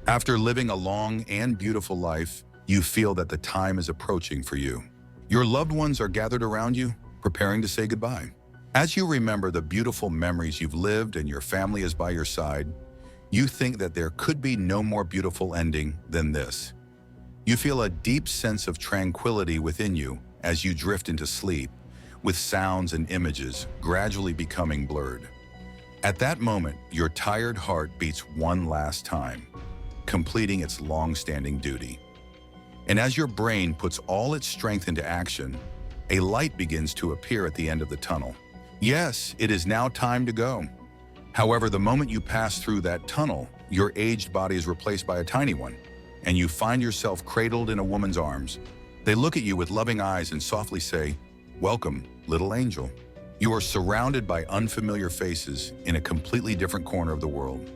After living a long and beautiful life, you feel that the time is approaching for you. Your loved ones are gathered around you, preparing to say goodbye. As you remember the beautiful memories you've lived and your family is by your side, you think that there could be no more beautiful ending than this. You feel a deep sense of tranquility within you as you drift into sleep, with sounds and images gradually becoming blurred. At that moment, your tired heart beats one last time, completing its long-standing duty. And as your brain puts all its strength into action, a light begins to appear at the end of the tunnel. Yes, it is now time to go. However, the moment you pass through that tunnel, your aged body is replaced by a tiny one, and you find yourself cradled in a woman's arms. They look at you with loving eyes and softly say, "Welcome, little angel." You are surrounded by unfamiliar faces in a completely different corner of the world.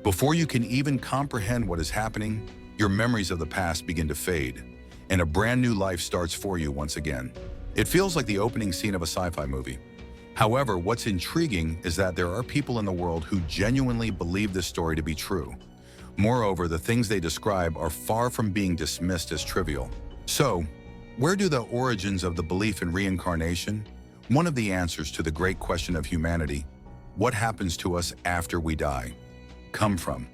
Before you can even comprehend what is happening, your memories of the past begin to fade, and a brand new life starts for you once again. It feels like the opening scene of a sci-fi movie. However, what's intriguing is that there are people in the world who genuinely believe this story to be true. Moreover, the things they describe are far from being dismissed as trivial. So, where do the origins of the belief in reincarnation, one of the answers to the great question of humanity, what happens to us after we die, come from?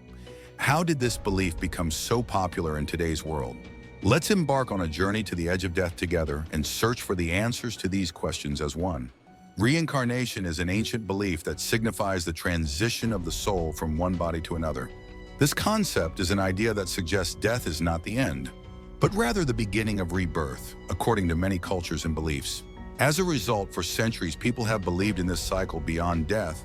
How did this belief become so popular in today's world? Let's embark on a journey to the edge of death together and search for the answers to these questions as one. Reincarnation is an ancient belief that signifies the transition of the soul from one body to another. This concept is an idea that suggests death is not the end, but rather the beginning of rebirth, according to many cultures and beliefs. As a result, for centuries, people have believed in this cycle beyond death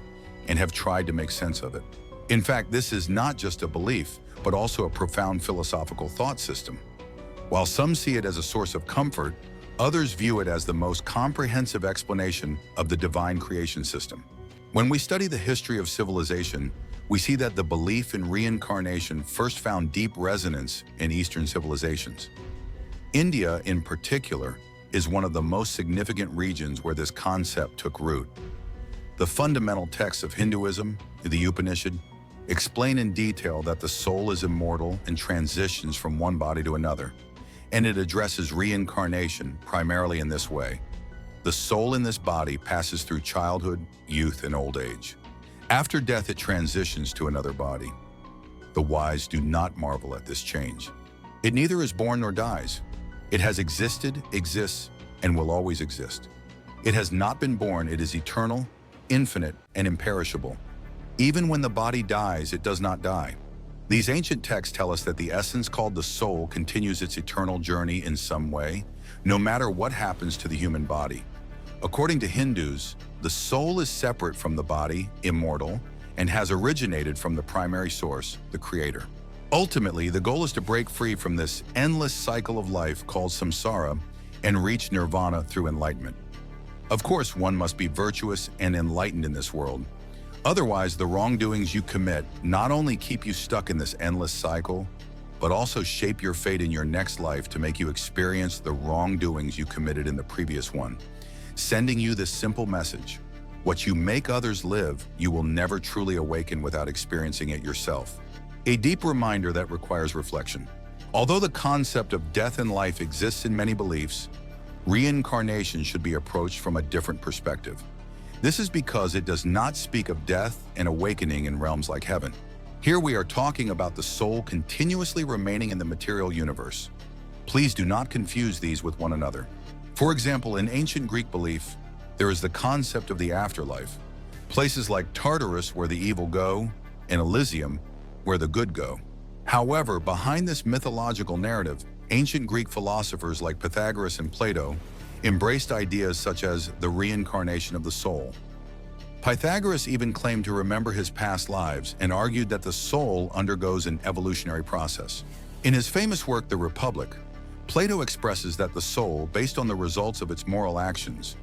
and have tried to make sense of it. In fact, this is not just a belief, but also a profound philosophical thought system. While some see it as a source of comfort, others view it as the most comprehensive explanation of the divine creation system. When we study the history of civilization, we see that the belief in reincarnation first found deep resonance in Eastern civilizations. India, in particular, is one of the most significant regions where this concept took root. The fundamental texts of Hinduism, the Upanishad, explain in detail that the soul is immortal and transitions from one body to another, and it addresses reincarnation primarily in this way. The soul in this body passes through childhood, youth, and old age. After death, it transitions to another body. The wise do not marvel at this change. It neither is born nor dies. It has existed, exists, and will always exist. It has not been born, it is eternal, infinite, and imperishable. Even when the body dies, it does not die. These ancient texts tell us that the essence called the soul continues its eternal journey in some way, no matter what happens to the human body. According to Hindus, the soul is separate from the body, immortal, and has originated from the primary source, the Creator. Ultimately, the goal is to break free from this endless cycle of life called samsara and reach nirvana through enlightenment. Of course, one must be virtuous and enlightened in this world. Otherwise, the wrongdoings you commit not only keep you stuck in this endless cycle, but also shape your fate in your next life to make you experience the wrongdoings you committed in the previous one, sending you this simple message: what you make others live, you will never truly awaken without experiencing it yourself. A deep reminder that requires reflection. Although the concept of death and life exists in many beliefs, reincarnation should be approached from a different perspective. This is because it does not speak of death and awakening in realms like heaven. Here we are talking about the soul continuously remaining in the material universe. Please do not confuse these with one another. For example, in ancient Greek belief, there is the concept of the afterlife, places like Tartarus where the evil go, and Elysium where the good go. However, behind this mythological narrative, ancient Greek philosophers like Pythagoras and Plato embraced ideas such as the reincarnation of the soul. Pythagoras even claimed to remember his past lives and argued that the soul undergoes an evolutionary process. In his famous work, The Republic, Plato expresses that the soul, based on the results of its moral actions,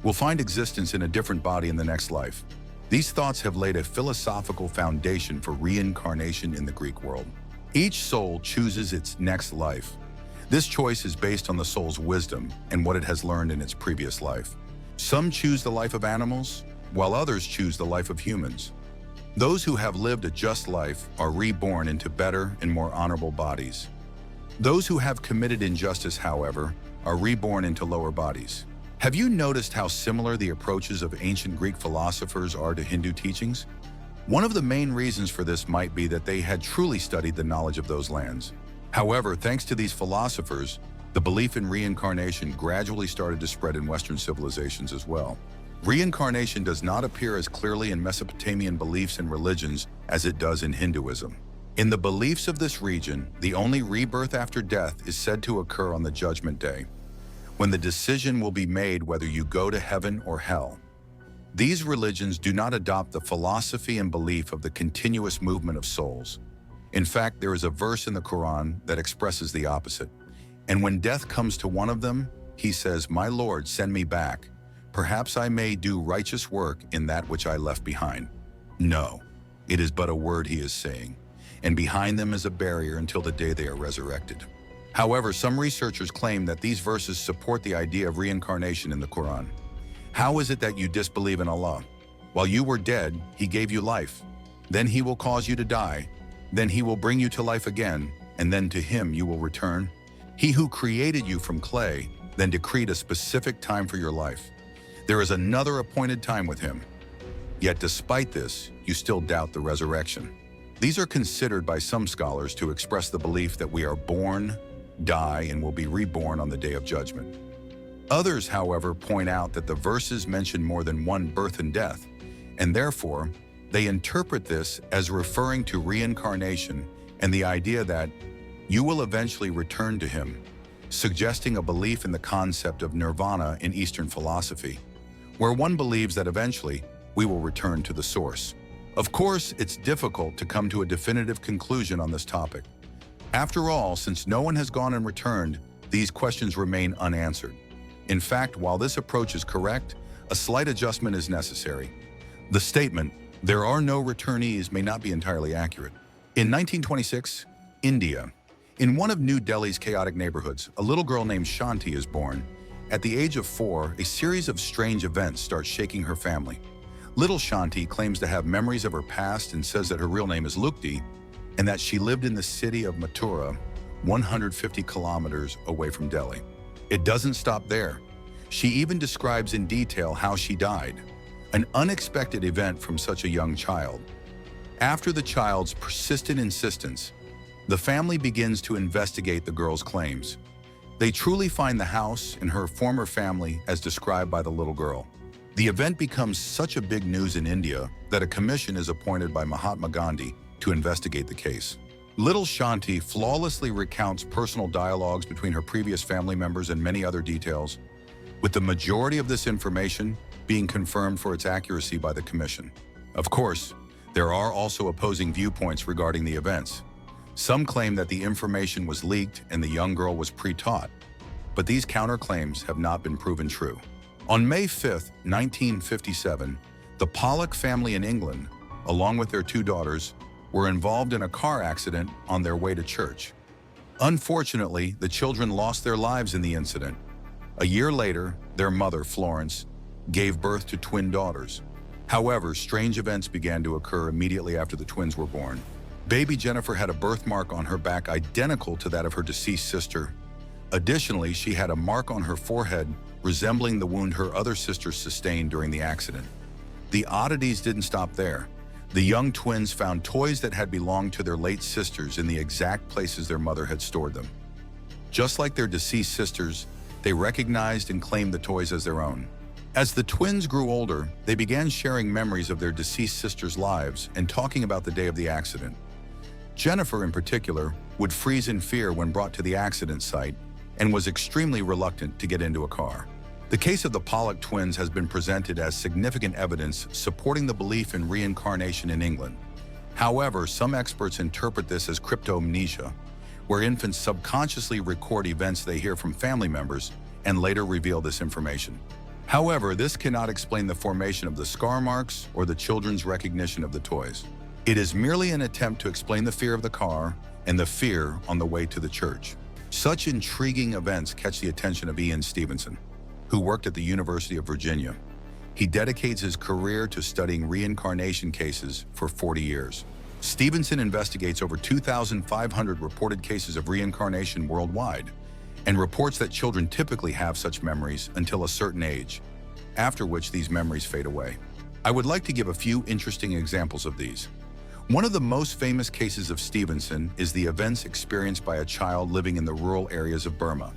will find existence in a different body in the next life. These thoughts have laid a philosophical foundation for reincarnation in the Greek world. Each soul chooses its next life. This choice is based on the soul's wisdom and what it has learned in its previous life. Some choose the life of animals, while others choose the life of humans. Those who have lived a just life are reborn into better and more honorable bodies. Those who have committed injustice, however, are reborn into lower bodies. Have you noticed how similar the approaches of ancient Greek philosophers are to Hindu teachings? One of the main reasons for this might be that they had truly studied the knowledge of those lands. However, thanks to these philosophers, the belief in reincarnation gradually started to spread in Western civilizations as well. Reincarnation does not appear as clearly in Mesopotamian beliefs and religions as it does in Hinduism. In the beliefs of this region, the only rebirth after death is said to occur on the Judgment Day, when the decision will be made whether you go to heaven or hell. These religions do not adopt the philosophy and belief of the continuous movement of souls. In fact, there is a verse in the Quran that expresses the opposite. And when death comes to one of them, he says, "My Lord, send me back. Perhaps I may do righteous work in that which I left behind." No, it is but a word he is saying, and behind them is a barrier until the day they are resurrected. However, some researchers claim that these verses support the idea of reincarnation in the Quran. How is it that you disbelieve in Allah? While you were dead, he gave you life. Then he will cause you to die. Then he will bring you to life again, and then to him you will return. He who created you from clay, then decreed a specific time for your life. There is another appointed time with him. Yet despite this, you still doubt the resurrection. These are considered by some scholars to express the belief that we are born, die, and will be reborn on the Day of Judgment. Others, however, point out that the verses mention more than one birth and death, and therefore, they interpret this as referring to reincarnation and the idea that you will eventually return to him, suggesting a belief in the concept of nirvana in Eastern philosophy, where one believes that eventually we will return to the source. Of course, it's difficult to come to a definitive conclusion on this topic. After all, since no one has gone and returned, these questions remain unanswered. In fact, while this approach is correct, a slight adjustment is necessary. The statement, "There are no returnees," may not be entirely accurate. In 1926, India, in one of New Delhi's chaotic neighborhoods, a little girl named Shanti is born. At the age of 4, a series of strange events start shaking her family. Little Shanti claims to have memories of her past and says that her real name is Lukti and that she lived in the city of Mathura, 150 kilometers away from Delhi. It doesn't stop there. She even describes in detail how she died, an unexpected event from such a young child. After the child's persistent insistence, the family begins to investigate the girl's claims. They truly find the house and her former family as described by the little girl. The event becomes such a big news in India that a commission is appointed by Mahatma Gandhi to investigate the case. Little Shanti flawlessly recounts personal dialogues between her previous family members and many other details, with the majority of this information being confirmed for its accuracy by the commission. Of course, there are also opposing viewpoints regarding the events. Some claim that the information was leaked and the young girl was pre-taught, but these counterclaims have not been proven true. On May 5, 1957, the Pollock family in England, along with their 2 daughters, were involved in a car accident on their way to church. Unfortunately, the children lost their lives in the incident. A year later, their mother, Florence, gave birth to twin daughters. However, strange events began to occur immediately after the twins were born. Baby Jennifer had a birthmark on her back identical to that of her deceased sister. Additionally, she had a mark on her forehead resembling the wound her other sister sustained during the accident. The oddities didn't stop there. The young twins found toys that had belonged to their late sisters in the exact places their mother had stored them. Just like their deceased sisters, they recognized and claimed the toys as their own. As the twins grew older, they began sharing memories of their deceased sisters' lives and talking about the day of the accident. Jennifer, in particular, would freeze in fear when brought to the accident site and was extremely reluctant to get into a car. The case of the Pollock twins has been presented as significant evidence supporting the belief in reincarnation in England. However, some experts interpret this as cryptomnesia, where infants subconsciously record events they hear from family members and later reveal this information. However, this cannot explain the formation of the scar marks or the children's recognition of the toys. It is merely an attempt to explain the fear of the car and the fear on the way to the church. Such intriguing events catch the attention of Ian Stevenson, who worked at the University of Virginia. He dedicates his career to studying reincarnation cases for 40 years. Stevenson investigates over 2,500 reported cases of reincarnation worldwide and reports that children typically have such memories until a certain age, after which these memories fade away. I would like to give a few interesting examples of these. One of the most famous cases of Stevenson is the events experienced by a child living in the rural areas of Burma.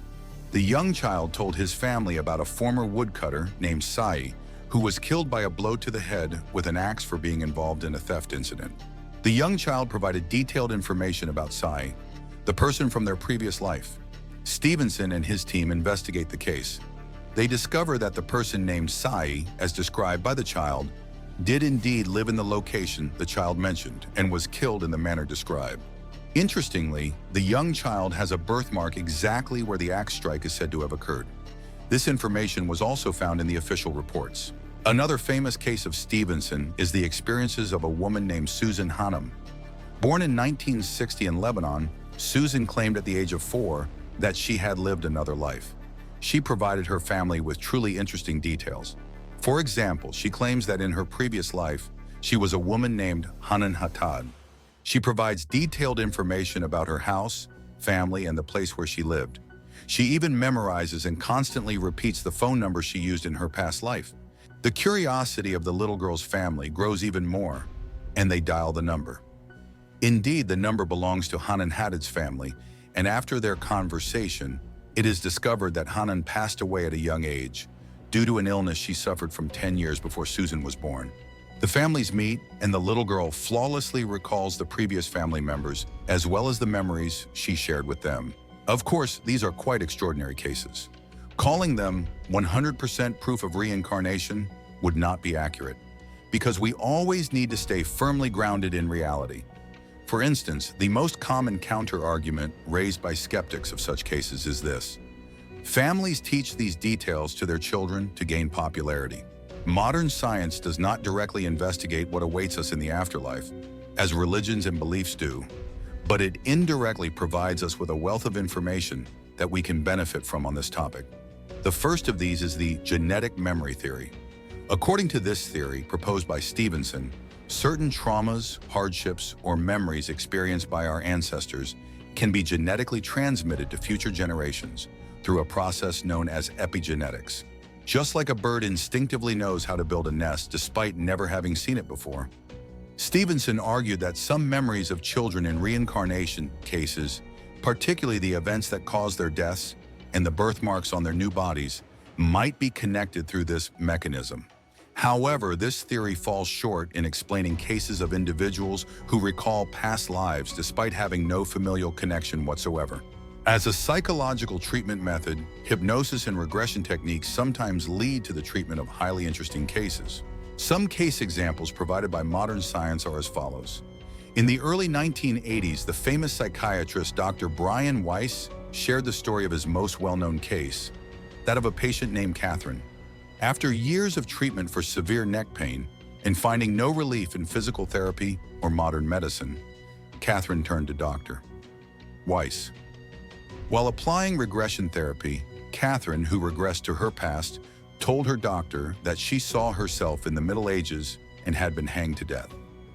The young child told his family about a former woodcutter named Sai, who was killed by a blow to the head with an axe for being involved in a theft incident. The young child provided detailed information about Sai, the person from their previous life. Stevenson and his team investigate the case. They discover that the person named Sai, as described by the child, did indeed live in the location the child mentioned and was killed in the manner described. Interestingly, the young child has a birthmark exactly where the axe strike is said to have occurred. This information was also found in the official reports. Another famous case of Stevenson is the experiences of a woman named Susan Hanum. Born in 1960 in Lebanon, Susan claimed at the age of 4 that she had lived another life. She provided her family with truly interesting details. For example, she claims that in her previous life, she was a woman named Hanan Hattad. She provides detailed information about her house, family, and the place where she lived. She even memorizes and constantly repeats the phone number she used in her past life. The curiosity of the little girl's family grows even more, and they dial the number. Indeed, the number belongs to Hanan Hattad's family, and after their conversation, it is discovered that Hanan passed away at a young age due to an illness she suffered from 10 years before Susan was born. The families meet, and the little girl flawlessly recalls the previous family members, as well as the memories she shared with them. Of course, these are quite extraordinary cases. Calling them 100% proof of reincarnation would not be accurate, because we always need to stay firmly grounded in reality. For instance, the most common counter-argument raised by skeptics of such cases is this: families teach these details to their children to gain popularity. Modern science does not directly investigate what awaits us in the afterlife, as religions and beliefs do, but it indirectly provides us with a wealth of information that we can benefit from on this topic. The first of these is the genetic memory theory. According to this theory, proposed by Stevenson, certain traumas, hardships, or memories experienced by our ancestors can be genetically transmitted to future generations through a process known as epigenetics. Just like a bird instinctively knows how to build a nest despite never having seen it before, Stevenson argued that some memories of children in reincarnation cases, particularly the events that caused their deaths and the birthmarks on their new bodies, might be connected through this mechanism. However, this theory falls short in explaining cases of individuals who recall past lives despite having no familial connection whatsoever. As a psychological treatment method, hypnosis and regression techniques sometimes lead to the treatment of highly interesting cases. Some case examples provided by modern science are as follows. In the early 1980s, the famous psychiatrist Dr. Brian Weiss shared the story of his most well-known case, that of a patient named Catherine. After years of treatment for severe neck pain and finding no relief in physical therapy or modern medicine, Catherine turned to Dr. Weiss. While applying regression therapy, Catherine, who regressed to her past, told her doctor that she saw herself in the Middle Ages and had been hanged to death.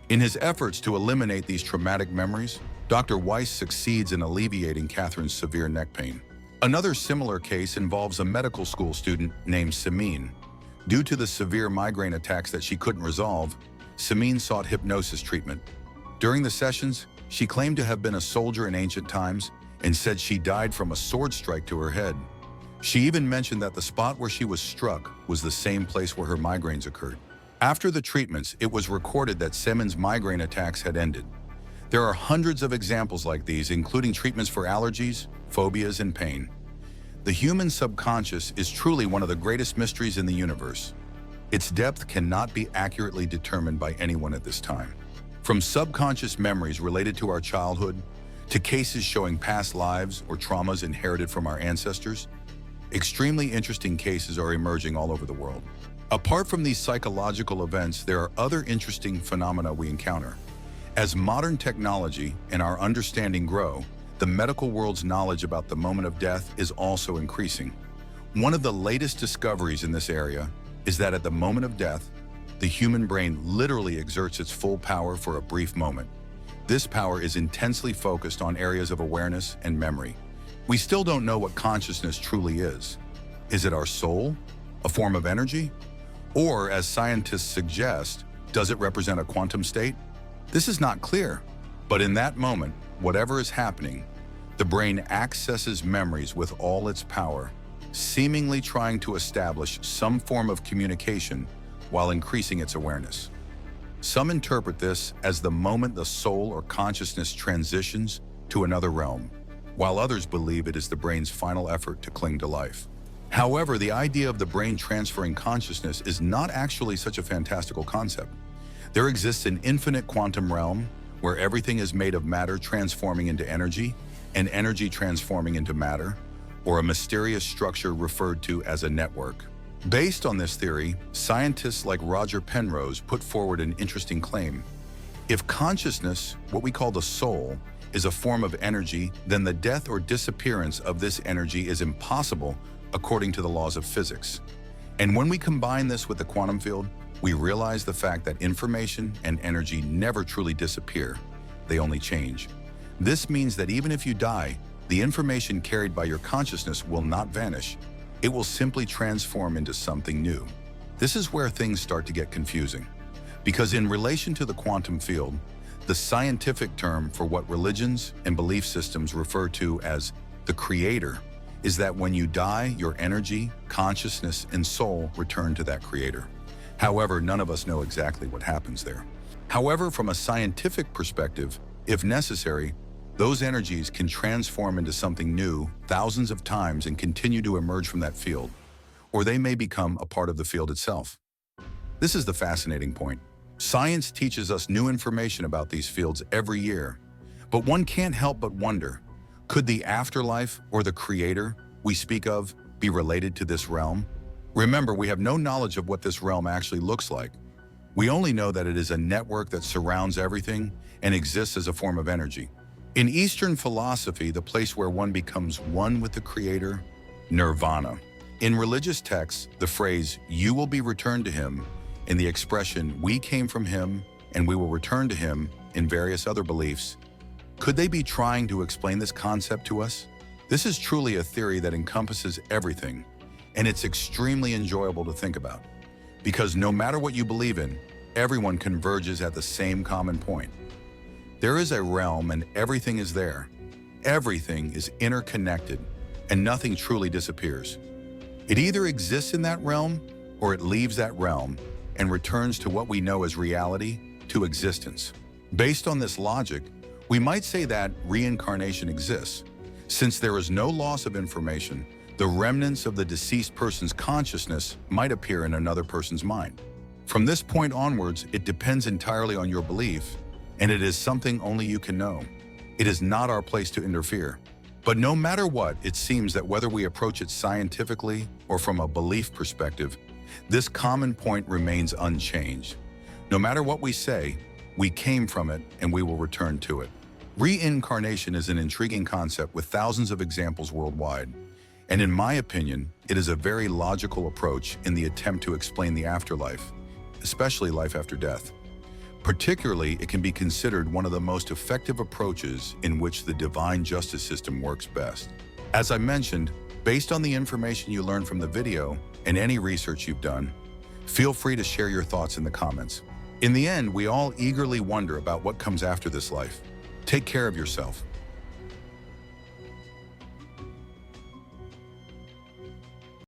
In his efforts to eliminate these traumatic memories, Dr. Weiss succeeds in alleviating Catherine's severe neck pain. Another similar case involves a medical school student named Samin. Due to the severe migraine attacks that she couldn't resolve, Samin sought hypnosis treatment. During the sessions, she claimed to have been a soldier in ancient times and said she died from a sword strike to her head. She even mentioned that the spot where she was struck was the same place where her migraines occurred. After the treatments, it was recorded that Samin's migraine attacks had ended. There are hundreds of examples like these, including treatments for allergies, phobias, and pain. The human subconscious is truly one of the greatest mysteries in the universe. Its depth cannot be accurately determined by anyone at this time. From subconscious memories related to our childhood, to cases showing past lives or traumas inherited from our ancestors, extremely interesting cases are emerging all over the world. Apart from these psychological events, there are other interesting phenomena we encounter. As modern technology and our understanding grow, the medical world's knowledge about the moment of death is also increasing. One of the latest discoveries in this area is that at the moment of death, the human brain literally exerts its full power for a brief moment. This power is intensely focused on areas of awareness and memory. We still don't know what consciousness truly is. Is it our soul, a form of energy? Or, as scientists suggest, does it represent a quantum state? This is not clear, but in that moment, whatever is happening, the brain accesses memories with all its power, seemingly trying to establish some form of communication while increasing its awareness. Some interpret this as the moment the soul or consciousness transitions to another realm, while others believe it is the brain's final effort to cling to life. However, the idea of the brain transferring consciousness is not actually such a fantastical concept. There exists an infinite quantum realm where everything is made of matter transforming into energy and energy transforming into matter, or a mysterious structure referred to as a network. Based on this theory, scientists like Roger Penrose put forward an interesting claim. If consciousness, what we call the soul, is a form of energy, then the death or disappearance of this energy is impossible according to the laws of physics. And when we combine this with the quantum field, we realize the fact that information and energy never truly disappear, they only change. This means that even if you die, the information carried by your consciousness will not vanish. It will simply transform into something new. This is where things start to get confusing, because in relation to the quantum field, the scientific term for what religions and belief systems refer to as the creator is that when you die, your energy, consciousness, and soul return to that creator. However, none of us know exactly what happens there. However, from a scientific perspective, if necessary, those energies can transform into something new thousands of times and continue to emerge from that field, or they may become a part of the field itself. This is the fascinating point. Science teaches us new information about these fields every year, but one can't help but wonder, could the afterlife or the creator we speak of be related to this realm? Remember, we have no knowledge of what this realm actually looks like. We only know that it is a network that surrounds everything and exists as a form of energy. In Eastern philosophy, the place where one becomes one with the creator, nirvana. In religious texts, the phrase, "you will be returned to him," and the expression, "we came from him and we will return to him," in various other beliefs. Could they be trying to explain this concept to us? This is truly a theory that encompasses everything, and it's extremely enjoyable to think about. Because no matter what you believe in, everyone converges at the same common point. There is a realm and everything is there. Everything is interconnected and nothing truly disappears. It either exists in that realm or it leaves that realm and returns to what we know as reality, to existence. Based on this logic, we might say that reincarnation exists. Since there is no loss of information, the remnants of the deceased person's consciousness might appear in another person's mind. From this point onwards, it depends entirely on your belief, and it is something only you can know. It is not our place to interfere. But no matter what, it seems that whether we approach it scientifically or from a belief perspective, this common point remains unchanged. No matter what we say, we came from it and we will return to it. Reincarnation is an intriguing concept with thousands of examples worldwide. And in my opinion, it is a very logical approach in the attempt to explain the afterlife, especially life after death. Particularly, it can be considered one of the most effective approaches in which the divine justice system works best. As I mentioned, based on the information you learned from the video and any research you've done, feel free to share your thoughts in the comments. In the end, we all eagerly wonder about what comes after this life. Take care of yourself.